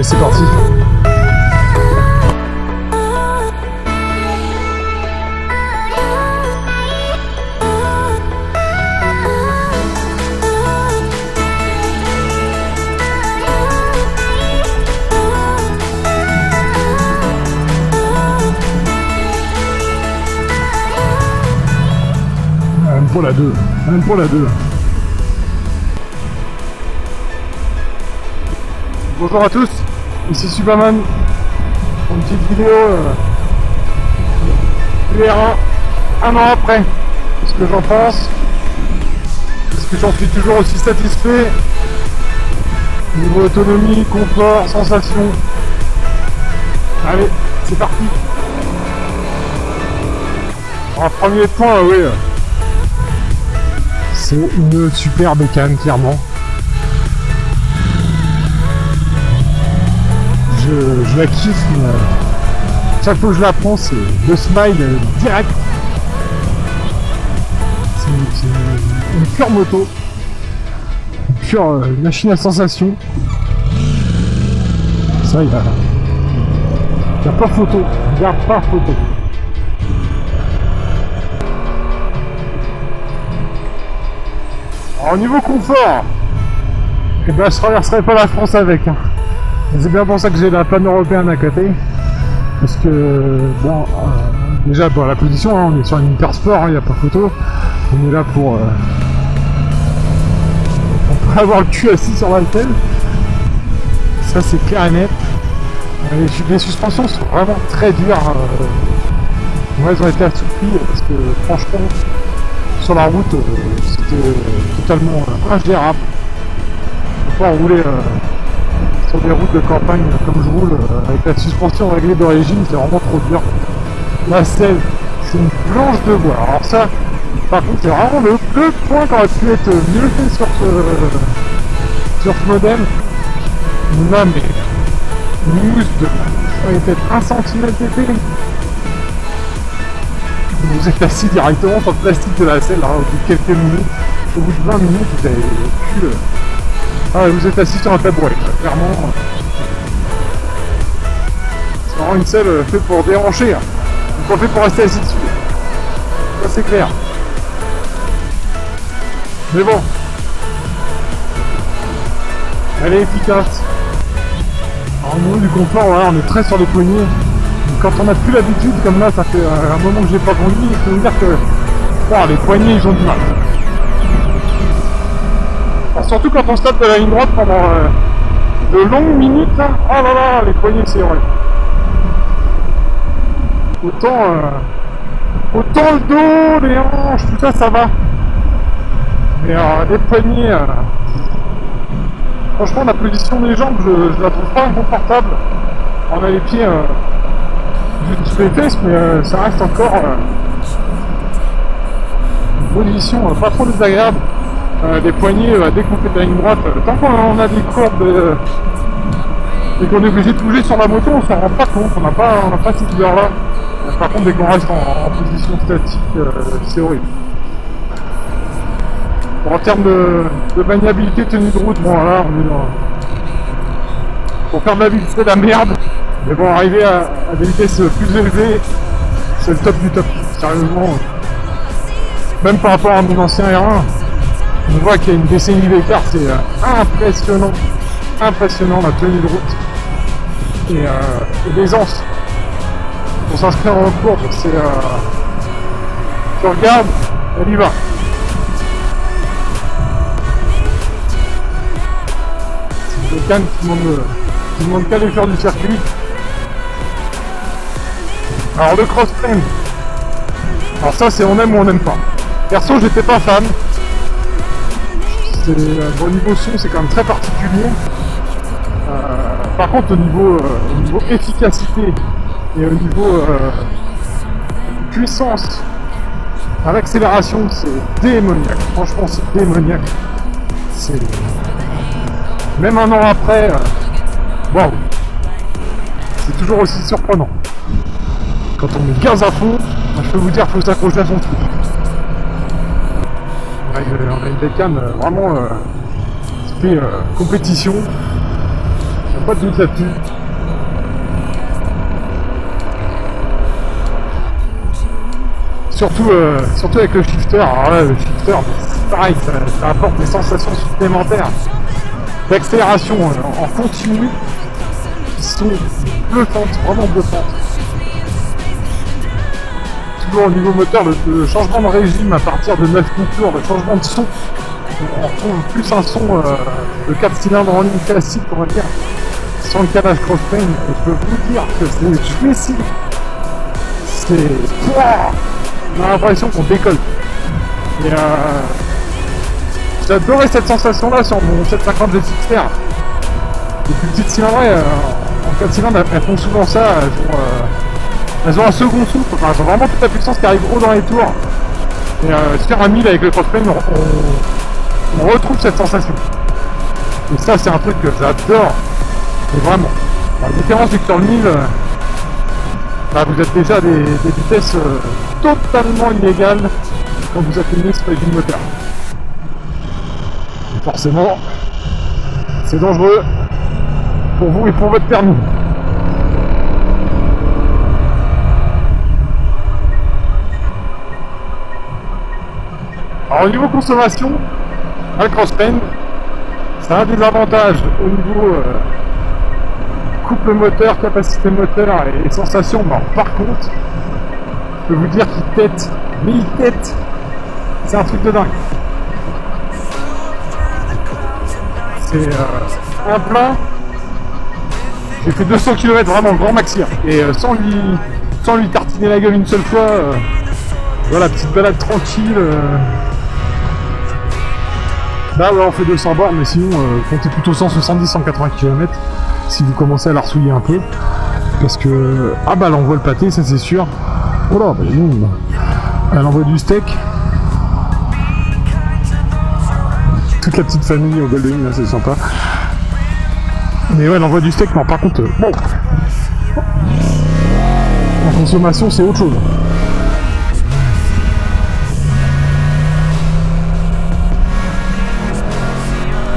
c'est parti. Même pour la 2, même pour la 2. Bonjour à tous, ici Superman, pour une petite vidéo UR1, un an après. Qu'est-ce que j'en pense? Est-ce que j'en suis toujours aussi satisfait? Niveau autonomie, confort, sensation. Allez, c'est parti. En premier point, oui. C'est une super bécane, clairement. Je la kiffe, mais chaque fois que je la prends, c'est le smile direct. C'est une pure moto, une pure machine à sensation. Ça, il n'y a pas photo, il n'y a pas photo. Alors, au niveau confort, eh ben, je traverserai pas la France avec. Hein. C'est bien pour ça que j'ai la panne européenne à côté. Parce que, bon, déjà, bon, la position, hein, on est sur une hypersport, il n'y a pas photo. On est là pour pas avoir le cul assis sur la selle. Ça, c'est clair et net. Les suspensions sont vraiment très dures. Moi, elles ont été assouplies parce que, franchement, sur la route, c'était totalement ingérable. On peut pas rouler sur des routes de campagne comme je roule avec la suspension réglée d'origine, c'est vraiment trop dur. La selle, c'est une planche de bois. Alors ça, par contre, c'est vraiment le point qui aurait pu être mieux fait sur ce modèle. On a mais une mousse de peut-être 1 cm d'épais. Vous êtes assis directement sur le plastique de la selle hein, au bout de quelques minutes. Au bout de 20 minutes, vous avez pu... vous êtes assis sur un tabouret, clairement. C'est vraiment une selle faite pour déhancher, hein. Pas fait pour rester assis dessus. Ça c'est clair. Mais bon. Elle est efficace. Alors, au niveau du confort, voilà, on est très sur les poignées. Donc, quand on n'a plus l'habitude, comme là, ça fait un moment que j'ai pas conduit, il faut me dire que les poignets ils ont du mal. Alors, surtout quand on se tape de la ligne droite pendant de longues minutes, là. Oh là là, les poignets c'est vrai. Autant le dos, les hanches, tout ça, ça va. Mais les poignets, franchement, la position des jambes, je la trouve pas inconfortable. On a les pieds sur les fesses, mais ça reste encore une position pas trop désagréable. Les poignets, dès qu'on fait de la ligne droite, tant qu'on a des courbes et qu'on est obligé de bouger sur la moto, on s'en rend pas compte, on n'a pas cette douleur-là. Par contre, dès qu'on reste en position statique, c'est horrible. Bon, en termes de maniabilité, tenue de route, bon là, on est dans... Pour faire de la ville, c'est de la merde. Mais bon, arriver à des vitesses plus élevées, c'est le top du top. Sérieusement, même par rapport à mon ancien R1, on voit qu'il y a une décennie d'écart, c'est impressionnant. Impressionnant la tenue de route. Et l'aisance. Pour s'inscrire en cours, c'est tu regardes, elle y va. C'est une bécane qui demande qu'à aller faire du circuit. Alors le cross-plane, alors ça c'est on aime ou on n'aime pas. Perso j'étais pas fan. Au niveau son c'est quand même très particulier. Par contre au niveau efficacité et au niveau puissance à l'accélération, c'est démoniaque. Franchement, c'est démoniaque. C'est... Même un an après, waouh, c'est toujours aussi surprenant. Quand on met gaz à fond, moi, je peux vous dire qu'il faut s'accrocher à son truc. On a une bécane vraiment typée compétition. pas de doute là-dessus. Surtout avec le shifter. Alors là, le shifter, c'est pareil, ça apporte des sensations supplémentaires d'accélération en continu qui sont bluffantes, vraiment bluffantes. Toujours au niveau moteur, le changement de régime à partir de 9 tours, le changement de son, on retrouve plus un son de 4 cylindres en ligne classique, on va dire, sans le canage crossplane. Et je peux vous dire que c'est jouissif. On a l'impression qu'on décolle. Et j'adorais cette sensation-là sur mon 750 GSX-R. Les plus petites cylindres, en 4 cylindres, elles font souvent ça. Elles ont un second souffle, enfin, elles ont vraiment toute la puissance qui arrive gros dans les tours. Et sur un 1000 avec le crossplane, on retrouve cette sensation. Et ça, c'est un truc que j'adore. Et vraiment. La différence, c'est que sur le 1000, vous êtes déjà des vitesses totalement illégales quand vous atteignez ce régime moteur. Et forcément, c'est dangereux pour vous et pour votre permis. Alors au niveau consommation, le crossplane, ça a des avantages au niveau couple moteur, capacité moteur et sensations. Bon, par contre, je peux vous dire qu'il tète, mais il tète, c'est un truc de dingue. C'est un plein, j'ai fait 200 km vraiment grand maxi, et sans lui tartiner la gueule une seule fois, voilà, petite balade tranquille. Là ouais, on fait 200 bornes, mais sinon comptez plutôt 170-180 km si vous commencez à la ressouiller un peu, parce que ah bah elle envoie le pâté, ça c'est sûr. Oh là, bah non, elle envoie du steak. Toute la petite famille au Golden, là c'est sympa. Mais ouais, elle envoie du steak, non par contre bon, en consommation c'est autre chose.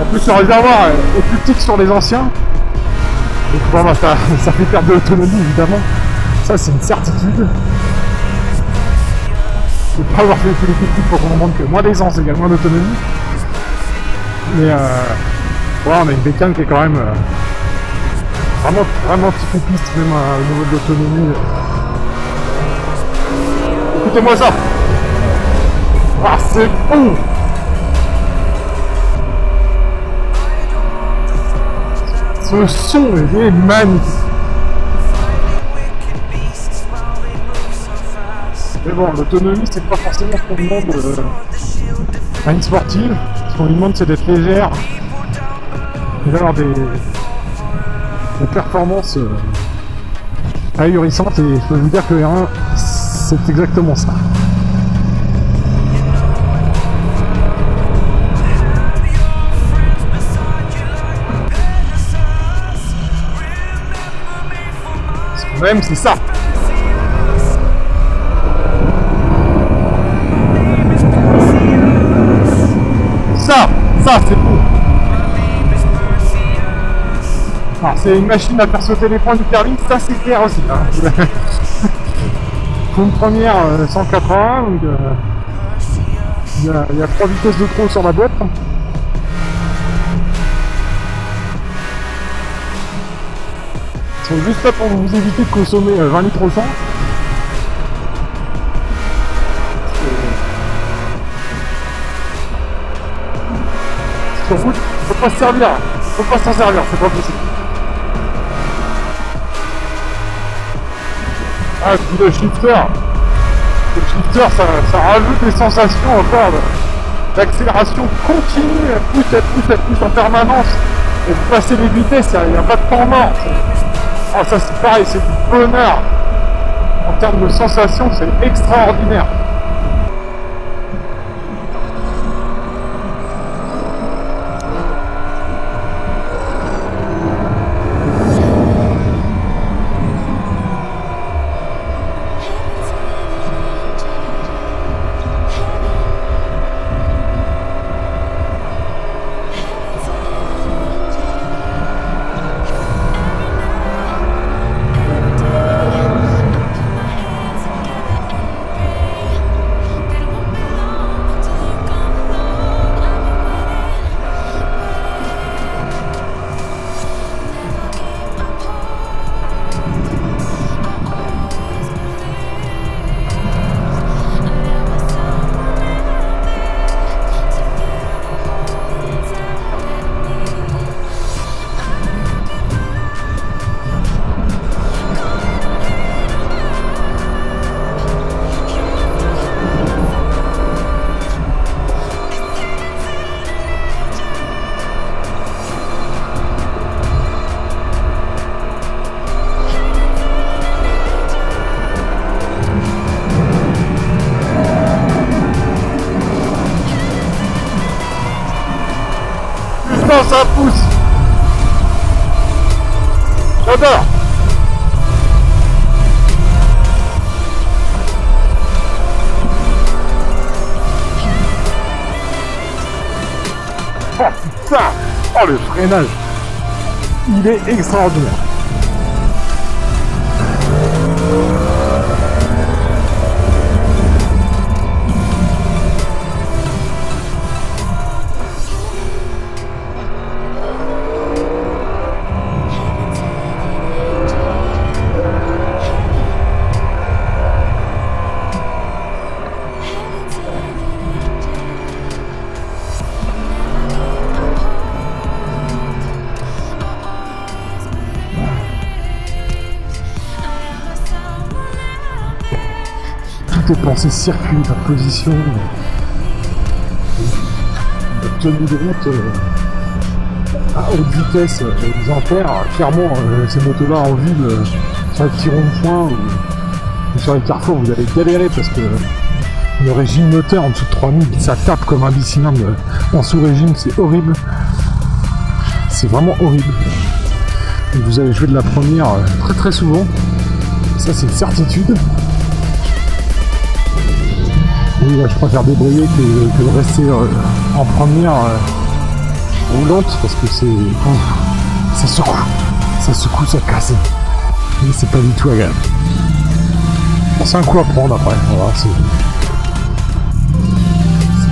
En plus le réservoir est plus petit que sur les anciens. Donc bon, bah, ça fait perdre de l'autonomie évidemment. Ça c'est une certitude. Je ne peux pas avoir fait tous les techniques pour qu'on montre que moins d'essence égale moins d'autonomie. Mais ouais, on a une bécane qui est quand même vraiment petite piste même au niveau de l'autonomie. Écoutez-moi ça. Ah c'est bon. Ce son est magnifique. Mais bon, l'autonomie, c'est pas forcément ce qu'on demande à une sportive. Ce qu'on lui demande, c'est d'être légère et d'avoir des performances ahurissantes. Et je peux vous dire que R1, c'est exactement ça. Même c'est ça. Ça c'est beau. Alors c'est une machine à faire sauter les points du permis, ça c'est clair aussi. Hein. Pour une première 180, donc il y a 3 vitesses de trop sur la boîte. Ils sont juste là pour vous éviter de consommer 20 litres au 100. Sur route, faut pas se servir, faut pas s'en servir, c'est pas possible. Ah, puis le shifter, ça rajoute des sensations encore d'accélération continue, elle pousse en permanence. Et vous passez les vitesses, il n'y a pas de temps mort. Ah, ça c'est pareil, c'est du bonheur. En termes de sensations, c'est extraordinaire. Non, ça pousse. J'adore. Oh putain. Oh le freinage. Il est extraordinaire. Tout est pensé circuit, la position, la tenue de route à haute vitesse, les ampères. Clairement, ces motos-là en ville, sur les petits ronds-points ou sur les carrefours, vous allez galérer parce que le régime moteur en dessous de 3000, ça tape comme un bicylindre en sous-régime, c'est horrible. C'est vraiment horrible. Et vous allez jouer de la première très très souvent, ça c'est une certitude. Oui, là, je préfère débrayer que de rester en première roulante parce que ça secoue, ça casse. Et c'est pas du tout agréable. C'est un coup à prendre après. Voilà, c'est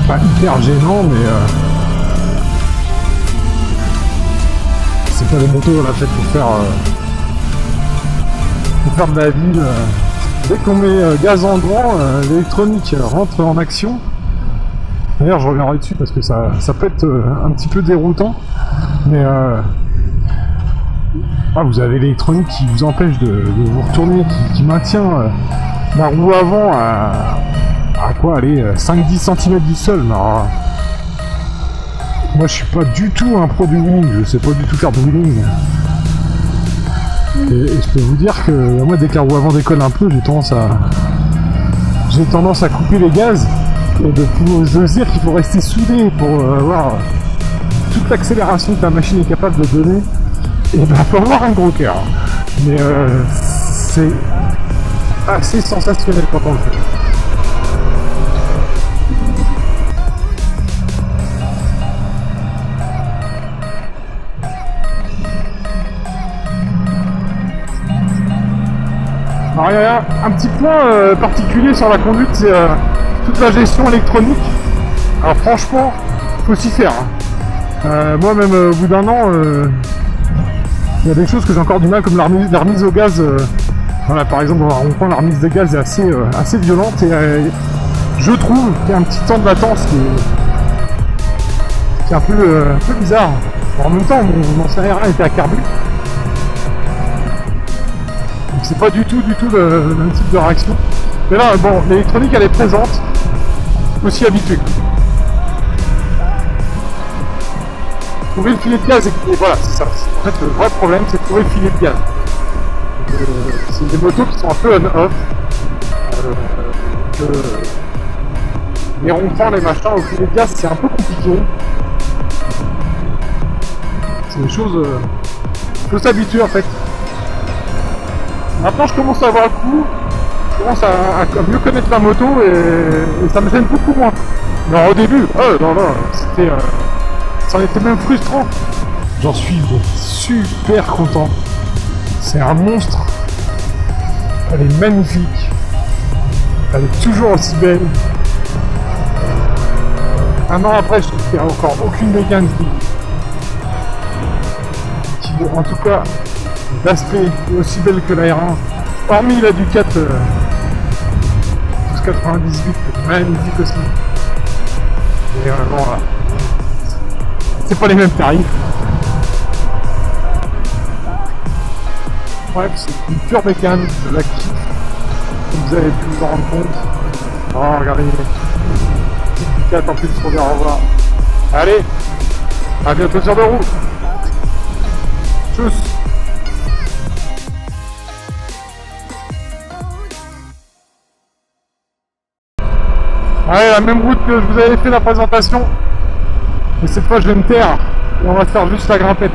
pas hyper gênant, mais c'est pas des motos là faites pour faire de la ville. Dès qu'on met gaz en grand, l'électronique rentre en action. D'ailleurs, je reviendrai dessus parce que ça peut être un petit peu déroutant. Mais vous avez l'électronique qui vous empêche de vous retourner, qui maintient la roue avant à quoi, allez, 5-10 cm du sol. Alors, moi, je suis pas du tout un pro du wheeling, je sais pas du tout faire de wheeling. Et je peux vous dire que moi, dès que la roue avant décolle un peu, j'ai tendance à couper les gaz et de se dire qu'il faut rester soudé pour avoir toute l'accélération que la machine est capable de donner. Et ben, faut avoir un gros cœur. Mais c'est assez sensationnel quand on le fait. Alors, il y a un petit point particulier sur la conduite, c'est toute la gestion électronique. Alors franchement, faut s'y faire. Moi même au bout d'un an, il y a des choses que j'ai encore du mal, comme la remise au gaz. Voilà, par exemple, on prend la remise des gaz est assez violente et je trouve qu'il y a un petit temps de latence qui est un peu bizarre. Alors, en même temps, mon ancien R1 était à carbu. C'est pas du tout le même type de réaction. Mais là, bon, l'électronique elle est présente, faut s'y habituer. Trouver le filet de gaz, et voilà, c'est ça. En fait, le vrai problème, c'est de trouver le filet de gaz. C'est des motos qui sont un peu on-off. Les ronds-points, les machins, au filet de gaz, c'est un peu compliqué. C'est des choses... faut s'habituer en fait. Maintenant je commence à avoir le coup, je commence à mieux connaître la moto et ça me gêne beaucoup moins. Mais au début, c'était, ça en était même frustrant. J'en suis super content. C'est un monstre. Elle est magnifique. Elle est toujours aussi belle. Un an après, je n'ai encore aucune mécanique qui vaut en tout cas l'aspect aussi belle que la R1, hormis la Ducat 98, magnifique aussi. Et bon, là, c'est pas les mêmes tarifs. Bref, c'est une pure mécanique, de la kiff, comme vous avez pu vous en rendre compte. Oh, regardez, Ducat en plus pour dire au revoir. Allez, à bientôt sur 2 roues. Tchuss. Ouais, la même route que je vous avais fait la présentation. Mais cette fois, je vais me taire. Et on va se faire juste la grimpette.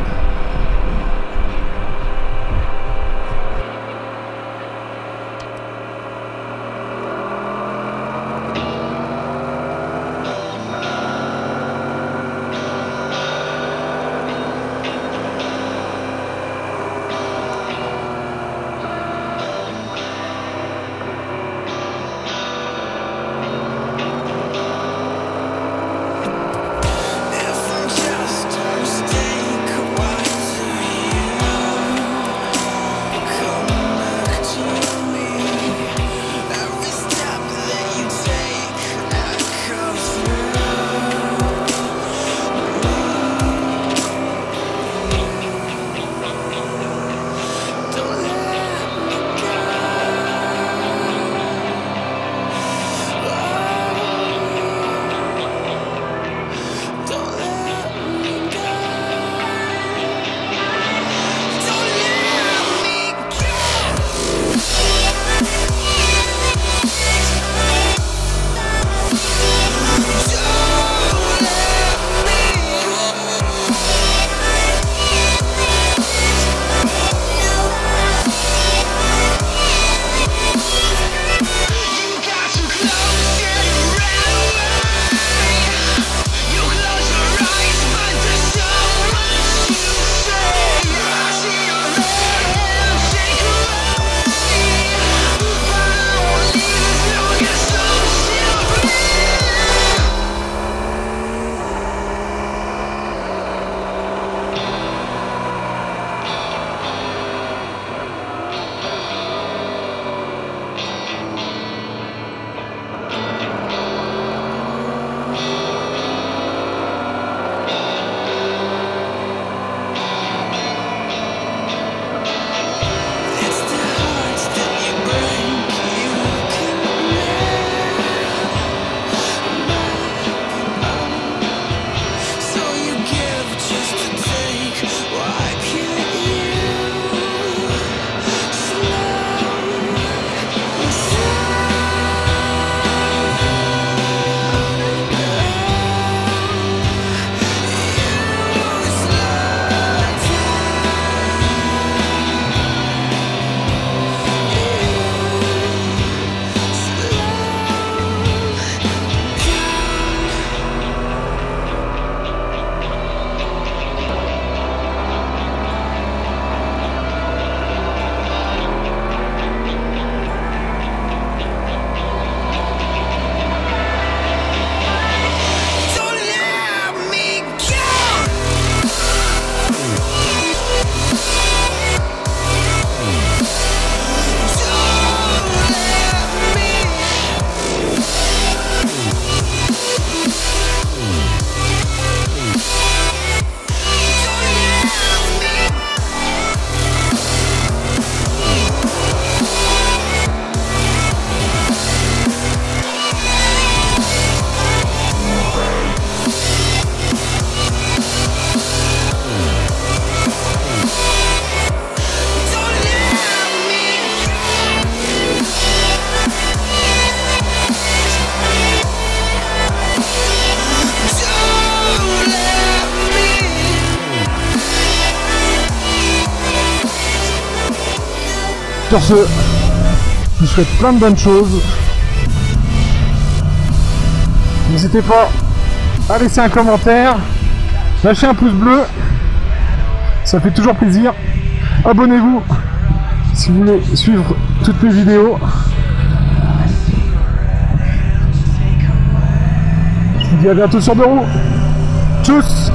Sur ce, je vous souhaite plein de bonnes choses. N'hésitez pas à laisser un commentaire, lâcher un pouce bleu, ça fait toujours plaisir. Abonnez-vous si vous voulez suivre toutes mes vidéos. Je vous dis à bientôt sur deux roues. Tchuss!